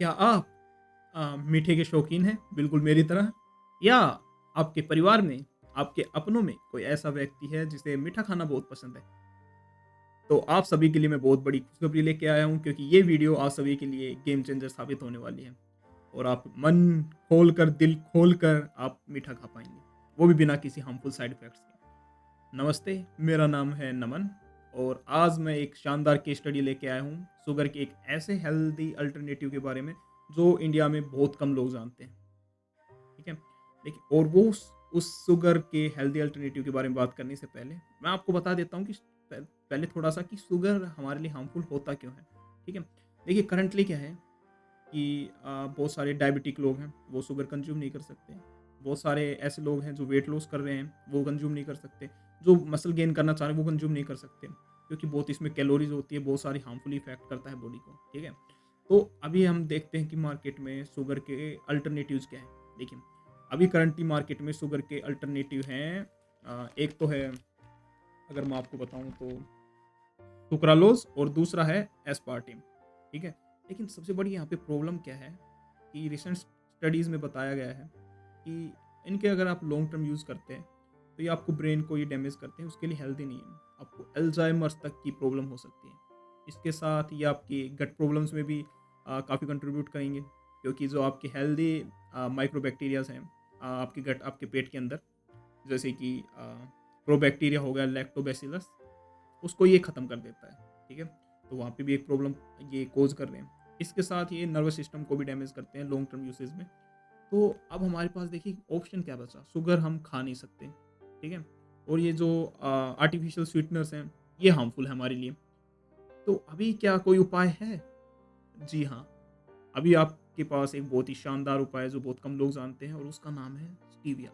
क्या आप मीठे के शौकीन हैं, बिल्कुल मेरी तरह? या आपके परिवार में, आपके अपनों में कोई ऐसा व्यक्ति है जिसे मीठा खाना बहुत पसंद है? तो आप सभी के लिए मैं बहुत बड़ी खुशखबरी लेके आया हूँ क्योंकि ये वीडियो आप सभी के लिए गेम चेंजर साबित होने वाली है और आप मन खोलकर, दिल खोलकर आप मीठा खा पाएँगे, वो भी बिना किसी हार्मफुल साइड इफेक्ट्स के। नमस्ते, मेरा नाम है नमन और आज मैं एक शानदार केस स्टडी लेके आया हूँ, शुगर के एक ऐसे हेल्दी अल्टरनेटिव के बारे में, जो इंडिया में बहुत कम लोग जानते हैं, ठीक है? देखिए और वो उस शुगर के हेल्दी अल्टरनेटिव के बारे में बात करने से पहले, मैं आपको बता देता हूँ कि पहले थोड़ा-सा कि शुगर हमारे लिए हार्मफुल होता क्यों है, ठीक है? देखिए करंटली क्या है कि बहुत सारे डायबिटिक लोग हैं, वो शुगर कंज़्यूम नहीं कर सकते। बहुत सारे ऐसे लोग हैं जो वेट लॉस कर रहे हैं, वो कंज़्यूम नहीं कर सकते। जो मसल गेन करना चाह रहे हैं, वो कंज़्यूम नहीं कर सकते, क्योंकि बहुत इसमें कैलोरीज़ होती है, बहुत सारी हार्मफुल इफ़ेक्ट करता है बॉडी को, ठीक है? तो अभी हम देखते हैं कि मार्केट में शुगर के अल्टरनेटिव्स क्या हैं। देखिए, अभी करंटली मार्केट में शुगर के अल्टरनेटिव हैं एक तो है अगर मैं आपको बताऊँ तो सुक्रालोज़ और दूसरा है एस्पार्टिम, ठीक है? लेकिन सबसे बड़ी यहाँ पे प्रॉब्लम क्या है कि रिसेंट स्टडीज़ में बताया गया है कि इनके अगर आप लॉन्ग टर्म यूज़ करते हैं, तो ये आपको ब्रेन को ये डैमेज करते हैं, उसके लिए हेल्दी नहीं है। आपको अल्ज़ाइमर्स तक की प्रॉब्लम हो सकती है। इसके साथ ये आपकी गट प्रॉब्लम्स में भी काफ़ी कंट्रीब्यूट करेंगे, क्योंकि जो आपके हेल्दी माइक्रोबैक्टीरियाज़ हैं आपके गट आपके पेट के अंदर, जैसे कि प्रोबैक्टीरिया हो गया, लैक्टोबैसिलस उसको ये ख़त्म कर देता है, ठीक है? तो वहाँ पे भी एक प्रॉब्लम ये कॉज़ कर रहे हैं। इसके साथ ये नर्वस सिस्टम को भी डैमेज करते हैं लॉन्ग टर्म यूसेज में। तो अब हमारे पास देखिए ऑप्शन क्या बचा? शुगर हम खा नहीं सकते, ठीक है? और ये जो आर्टिफ़िशियल स्वीटनर्स हैं, ये हार्मफुल है हमारे लिए। तो अभी क्या कोई उपाय है? जी हाँ, अभी आपके पास एक बहुत ही शानदार उपाय है जो बहुत कम लोग जानते हैं और उसका नाम है स्टीविया।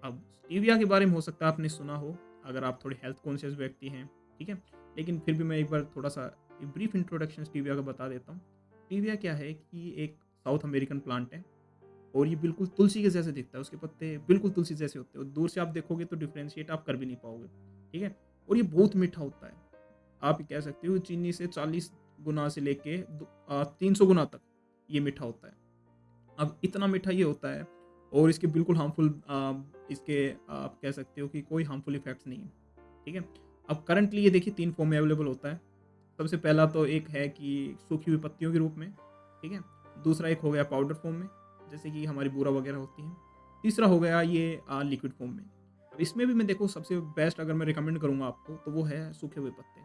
अब स्टीविया के बारे में हो सकता है आपने सुना हो, अगर आप थोड़े हेल्थ कॉन्शियस व्यक्ति हैं, ठीक है? लेकिन फिर भी मैं एक बार थोड़ा-सा एक ब्रीफ इंट्रोडक्शन स्टीविया का बता देता हूँ। स्टीविया क्या है कि एक साउथ अमेरिकन प्लांट है और ये बिल्कुल तुलसी के जैसे दिखता है, उसके पत्ते बिल्कुल तुलसी जैसे होते हैं और दूर से आप देखोगे तो डिफरेंशिएट आप कर भी नहीं पाओगे, ठीक है? और ये बहुत मीठा होता है। आप ये कह सकते हो चीनी से 40 गुना से लेके 300 गुना तक ये मीठा होता है। अब इतना मीठा ये होता है और इसके बिल्कुल हार्मफुल इसके आप कह सकते हो कि कोई हार्मफुल इफ़ेक्ट्स नहीं है, ठीक है? अब करंटली ये देखिए 3 फॉर्म में अवेलेबल होता है। सबसे पहला तो एक है कि सूखी हुई पत्तियों के रूप में, ठीक है? दूसरा एक हो गया पाउडर फॉर्म में, जैसे कि हमारी बूरा वगैरह होती हैं। तीसरा हो गया ये लिक्विड फॉर्म में। अब इसमें भी मैं देखो सबसे बेस्ट अगर मैं रिकमेंड करूँगा आपको तो वो है सूखे हुए पत्ते,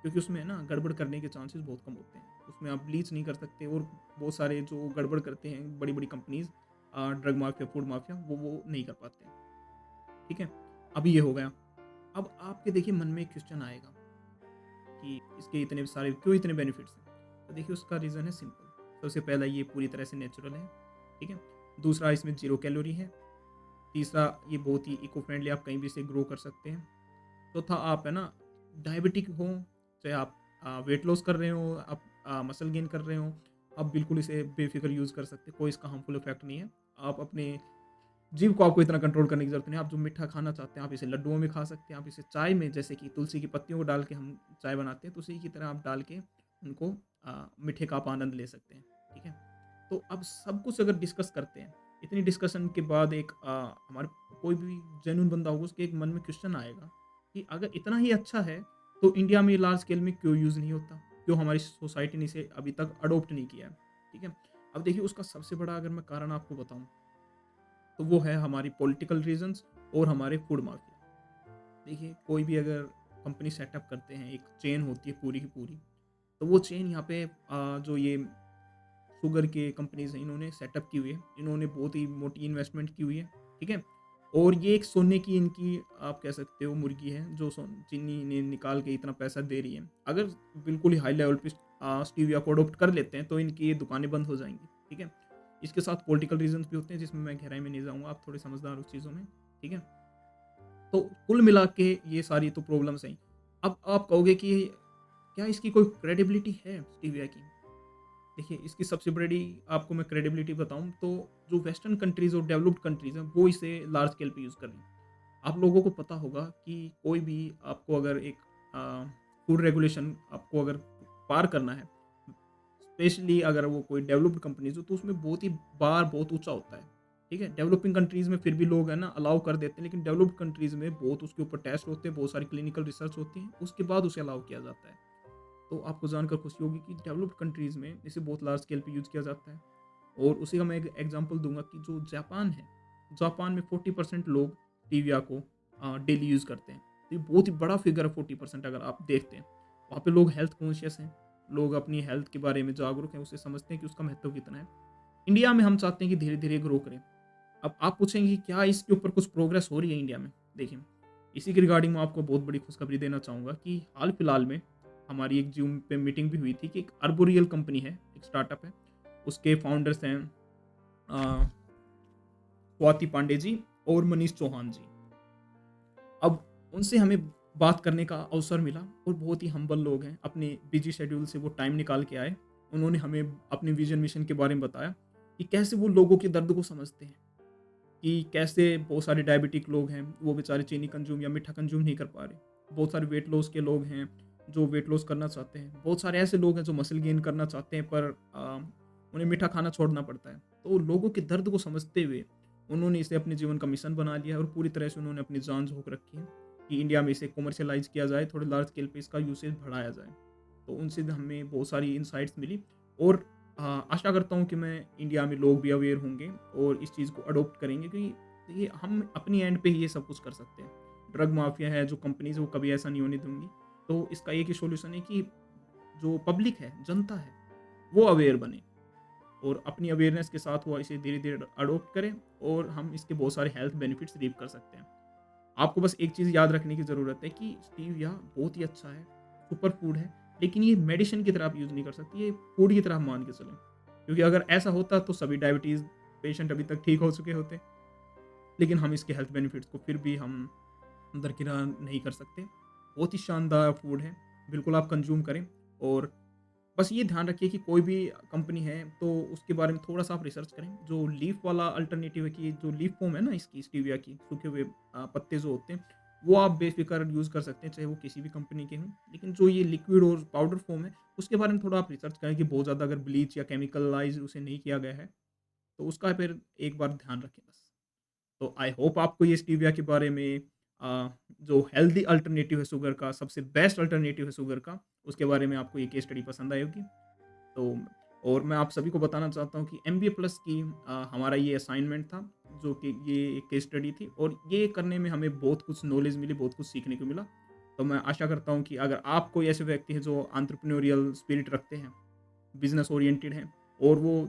क्योंकि उसमें है ना गड़बड़ करने के चांसेस बहुत कम होते हैं। उसमें आप ब्लीच नहीं कर सकते और बहुत सारे जो गड़बड़ करते हैं बड़ी-बड़ी companies drug mafia, food mafia वो नहीं कर पाते हैं, ठीक है? अभी ये हो गया। अब आपके देखिए मन में एक क्वेश्चन आएगा कि इसके इतने सारे क्यों इतने बेनिफिट्स हैं? तो देखिए उसका रीज़न है सिंपल। सबसे पहला ये पूरी तरह से नेचुरल है, ठीक है? दूसरा इसमें ज़ीरो कैलोरी है। तीसरा ये बहुत ही इको फ्रेंडली आप कहीं भी इसे ग्रो कर सकते हैं। चौथा आप है ना डायबिटिक हो, चाहे आप वेट लॉस कर रहे हो, आप मसल गेन कर रहे हो, आप बिल्कुल इसे बेफ़िक्र यूज़ कर सकते हैं, कोई इसका हार्मफुल इफ़ेक्ट नहीं है। आप अपने जीभ को आपको इतना कंट्रोल करने की ज़रूरत नहीं है, आप जो मीठा खाना चाहते हैं, आप इसे लड्डुओं में खा सकते हैं, आप इसे चाय में जैसे कि तुलसी की पत्तियों को डाल के हम चाय बनाते हैं, तो उसी की तरह आप डाल के उनको मीठे का आप आनंद ले सकते हैं, ठीक है? तो अब सब कुछ अगर डिस्कस करते हैं, इतनी डिस्कशन के बाद एक हमारे कोई भी जेन्युइन बंदा होगा उसके एक मन में क्वेश्चन आएगा कि अगर इतना ही अच्छा है, तो इंडिया में लार्ज स्केल में क्यों यूज़ नहीं होता? क्यों हमारी सोसाइटी ने इसे अभी तक अडॉप्ट नहीं किया है? ठीक है? अब देखिए उसका सबसे बड़ा अगर मैं कारण आपको बताऊँ, तो वो है हमारी पॉलिटिकल रीज़न्स और हमारे फूड माफिया। देखिए कोई भी अगर कंपनी सेटअप करते हैं, एक चेन होती है पूरी की पूरी, तो वो चेन यहाँ पे जो ये शुगर के कंपनीज़ हैं, इन्होंने सेटअप की हुई है। इन्होंने बहुत ही मोटी इन्वेस्टमेंट की हुई है, ठीक है? और ये एक सोने की इनकी आप कह सकते हो मुर्गी है, जो चीनी ने निकाल के इतना पैसा दे रही है। अगर बिल्कुल ही हाई लेवल पे स्टीविया को अडॉप्ट कर लेते हैं, तो इनकी ये दुकानें बंद हो जाएँगी, ठीक है? इसके साथ पॉलिटिकल रीज़न्स भी होते हैं, जिसमें मैं गहराई में नहीं जाऊँगा, आप थोड़े समझदार हो उस चीज़ों में, ठीक है? तो कुल मिला के ये सारी तो प्रॉब्लम्स हैं। अब आप कहोगे कि क्या इसकी कोई क्रेडिबिलिटी है स्टीविया की? देखिए, इसकी सबसे बड़ी आपको मैं क्रेडिबिलिटी बताऊँ तो जो वेस्टर्न कंट्रीज़ और डेवलप्ड कंट्रीज़ हैं, वो इसे लार्ज स्केल पे यूज़ कर रही हैं। आप लोगों को पता होगा कि कोई भी आपको अगर एक फूड रेगुलेशन आपको अगर पार करना है, स्पेशली अगर वो कोई डेवलप्ड कंट्रीज़ हो तो उसमें बहुत ही बार बहुत ऊँचा होता है, ठीक है? डेवलपिंग कंट्रीज़ में फिर भी लोग है ना अलाउ कर देते हैं, लेकिन डेवलप्ड कंट्रीज़ में बहुत उसके ऊपर टेस्ट होते हैं, बहुत सारी क्लिनिकल रिसर्च होती है, उसके बाद उसे अलाउ किया जाता है। तो आपको जानकर खुशी होगी कि डेवलप्ड कंट्रीज़ में इसे बहुत लार्ज स्केल पे यूज़ किया जाता है। और उसी का मैं एक एग्ज़ाम्पल दूँगा कि जो जापान है, जापान में 40% लोग स्टीविया को डेली यूज़ करते हैं। तो ये बहुत ही बड़ा फिगर है 40% अगर आप देखते हैं। वहाँ पे लोग हेल्थ कॉन्शियस हैं, लोग अपनी हेल्थ के बारे में जागरूक हैं, उसे समझते हैं कि उसका महत्व कितना है। इंडिया में हम चाहते हैं कि धीरे-धीरे ग्रो करें। अब आप पूछेंगे कि क्या इसके ऊपर कुछ प्रोग्रेस हो रही है इंडिया में? देखिए, इसी के रिगार्डिंग मैं आपको बहुत बड़ी खुशखबरी देना चाहूँगा कि हाल-फिलहाल में हमारी एक ज़ूम पे मीटिंग भी हुई थी कि एक अर्बोरियल कंपनी है, एक स्टार्टअप है। उसके फाउंडर्स हैं अ, स्वाति पांडे जी और मनीष चौहान जी। अब उनसे हमें बात करने का अवसर मिला और बहुत ही हम्बल लोग हैं। अपने बिज़ी शेड्यूल से वो टाइम निकाल के आए। उन्होंने हमें अपने विज़न मिशन के बारे में बताया कि कैसे वो लोगों के दर्द को समझते हैं, कि कैसे बहुत सारे डायबिटिक लोग हैं, वो बेचारे चीनी कंज़्यूम या मीठा कंज़्यूम नहीं कर पा रहे। बहुत सारे वेट लॉस के लोग हैं, जो वेट लॉस करना चाहते हैं। बहुत सारे ऐसे लोग हैं जो मसल गेन करना चाहते हैं पर उन्हें मीठा खाना छोड़ना पड़ता है। तो लोगों के दर्द को समझते हुए उन्होंने इसे अपने जीवन का मिशन बना लिया है और पूरी तरह से उन्होंने अपनी जान झोंक रखी है कि इंडिया में इसे कमर्शियलाइज़ किया जाए, थोड़े लार्ज स्केल पे इसका यूसेज बढ़ाया जाए। तो उनसे हमें बहुत सारी इनसाइट्स मिली और आशा करता हूँ कि मैं इंडिया में लोग भी अवेयर होंगे और इस चीज़ को अडॉप्ट करेंगे, क्योंकि ये हम अपनी एंड पे ही ये सब कुछ कर सकते हैं। ड्रग माफिया है, जो कंपनीज़ वो कभी ऐसा नहीं होने दूँगी। तो इसका एक ही सॉल्यूशन है कि जो पब्लिक है, जनता है, वो अवेयर बने और अपनी अवेयरनेस के साथ वो इसे धीरे-धीरे अडॉप्ट करें और हम इसके बहुत सारे हेल्थ बेनिफिट्स रीप कर सकते हैं। आपको बस एक चीज़ याद रखने की ज़रूरत है कि स्टीविया बहुत ही अच्छा है, सुपर फूड है, लेकिन ये मेडिसिन की तरह आप यूज़ नहीं कर सकते, ये फूड की तरह आप मान के चलें। क्योंकि अगर ऐसा होता तो सभी डायबिटीज़ पेशेंट अभी तक ठीक हो चुके होते, लेकिन हम इसके हेल्थ बेनिफिट्स को फिर भी हम दरकिनार नहीं कर सकते। बहुत ही शानदार फूड है, बिल्कुल आप कंज़्यूम करें और बस ये ध्यान रखिए कि कोई भी कंपनी है तो उसके बारे में थोड़ा-सा आप रिसर्च करें। जो लीफ वाला अल्टरनेटिव है कि जो लीफ फ़ॉर्म है ना इसकी स्टीविया की, सूखे हुए पत्ते जो होते हैं, वो आप बेफ़िक्र यूज़ कर सकते हैं, चाहे वो किसी भी कंपनी के हों। लेकिन जो ये लिक्विड और पाउडर फ़ॉर्म है, उसके बारे में थोड़ा आप रिसर्च करें कि बहुत ज़्यादा अगर ब्लीच या केमिकलाइज़ उसे नहीं किया गया है, तो उसका फिर एक बार ध्यान रखें बस। तो आई होप आपको ये स्टीविया के बारे में जो हेल्दी अल्टरनेटिव है शुगर का, सबसे बेस्ट अल्टरनेटिव है शुगर का, उसके बारे में आपको ये केस स्टडी पसंद आई होगी। तो और मैं आप सभी को बताना चाहता हूँ कि एमबीए प्लस की हमारा ये असाइनमेंट था, जो कि ये एक केस स्टडी थी और ये करने में हमें बहुत कुछ नॉलेज मिली, बहुत कुछ सीखने को मिला। तो मैं आशा करता हूँ कि अगर आप कोई ऐसे व्यक्ति हैं जो एंटरप्रेन्योरियल स्पिरिट रखते हैं, बिज़नेस ओरिएंटेड हैं और वो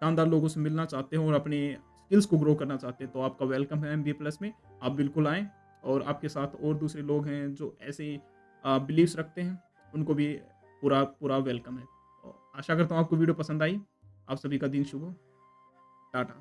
शानदार लोगों से मिलना चाहते हैं और अपने स्किल्स को ग्रो करना चाहते हैं, तो आपका वेलकम है एमबीए प्लस में। आप बिल्कुल आएँ और आपके साथ और दूसरे लोग हैं जो ऐसे बिलीव्स रखते हैं, उनको भी पूरा पूरा वेलकम है। तो आशा करता हूँ आपको वीडियो पसंद आई। आप सभी का दिन शुभ हो। टाटा।